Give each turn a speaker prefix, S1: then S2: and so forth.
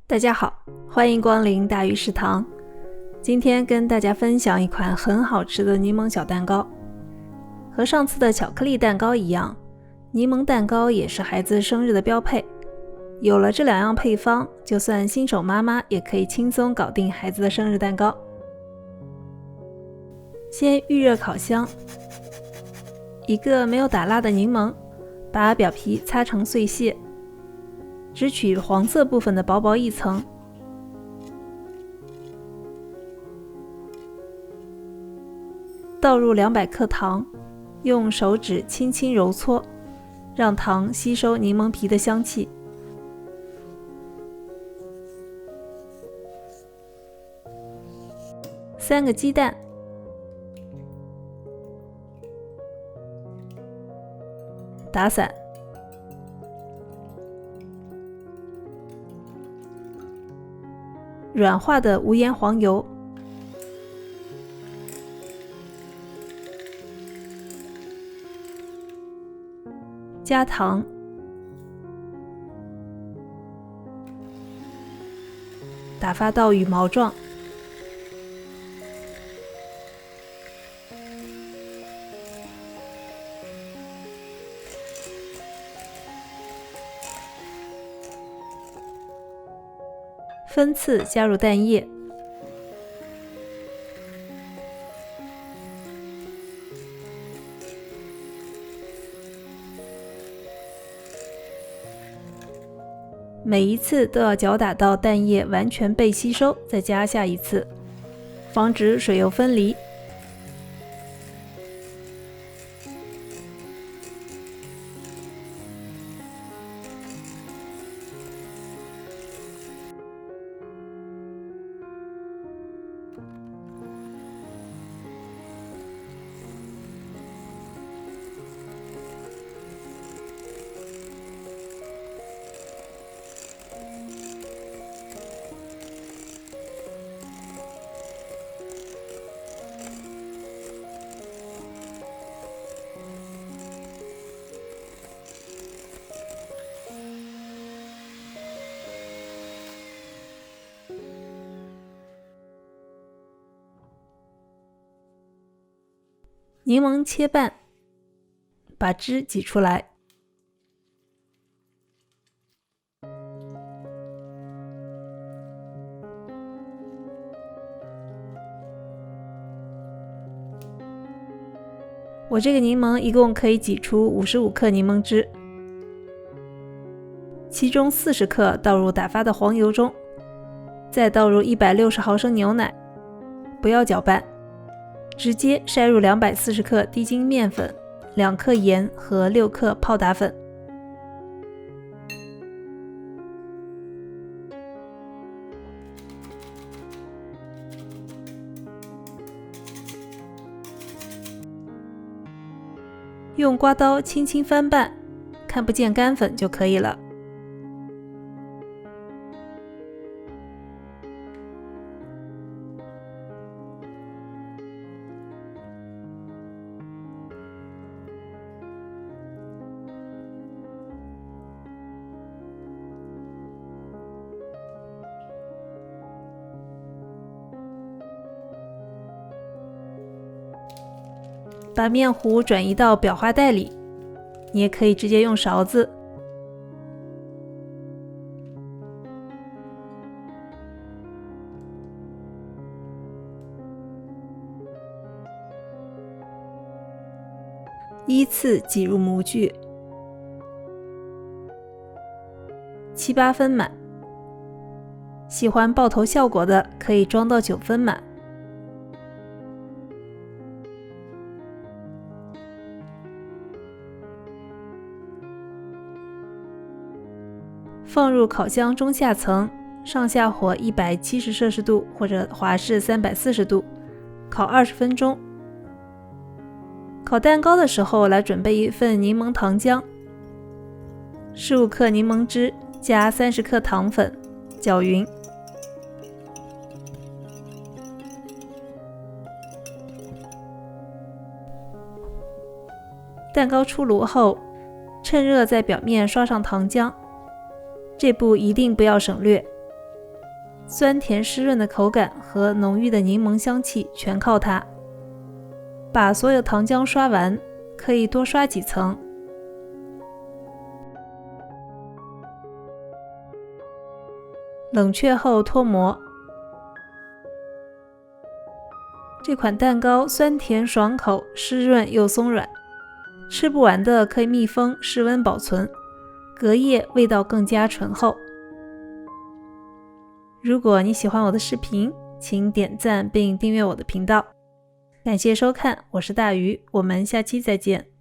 S1: 大家好，欢迎光临大鱼食堂。今天跟大家分享一款很好吃的柠檬小蛋糕。和上次的巧克力蛋糕一样，柠檬蛋糕也是孩子生日的标配。有了这两样配方，就算新手妈妈也可以轻松搞定孩子的生日蛋糕。先预热烤箱，一个没有打蜡的柠檬，把表皮擦成碎屑，只取黄色部分的薄薄一层。倒入200克糖，用手指轻轻揉搓，让糖吸收柠檬皮的香气。3个鸡蛋，打散，软化的无盐黄油，加糖，打发到羽毛状，分次加入蛋液，每一次都要搅打到蛋液完全被吸收，再加下一次，防止水油分离。柠檬切半，把汁挤出来。我这个柠檬一共可以挤出55克柠檬汁，其中40克倒入打发的黄油中，再倒入160毫升牛奶，不要搅拌。直接筛入240克低筋面粉、2克盐和6克泡打粉。用刮刀轻轻翻拌，看不见干粉就可以了。把面糊转移到裱花袋里，你也可以直接用勺子。依次挤入模具，7、8分满。喜欢爆头效果的，可以装到9分满。放入烤箱中下层，上下火170摄氏度或者华氏340度，烤20分钟。烤蛋糕的时候来准备一份柠檬糖浆，15克柠檬汁加30克糖粉，搅匀。蛋糕出炉后，趁热在表面刷上糖浆，这步一定不要省略，酸甜湿润的口感和浓郁的柠檬香气全靠它。把所有糖浆刷完，可以多刷几层。冷却后脱模。这款蛋糕酸甜爽口，湿润又松软，吃不完的可以密封室温保存，隔夜味道更加醇厚。如果你喜欢我的视频，请点赞并订阅我的频道。感谢收看，我是大鱼，我们下期再见。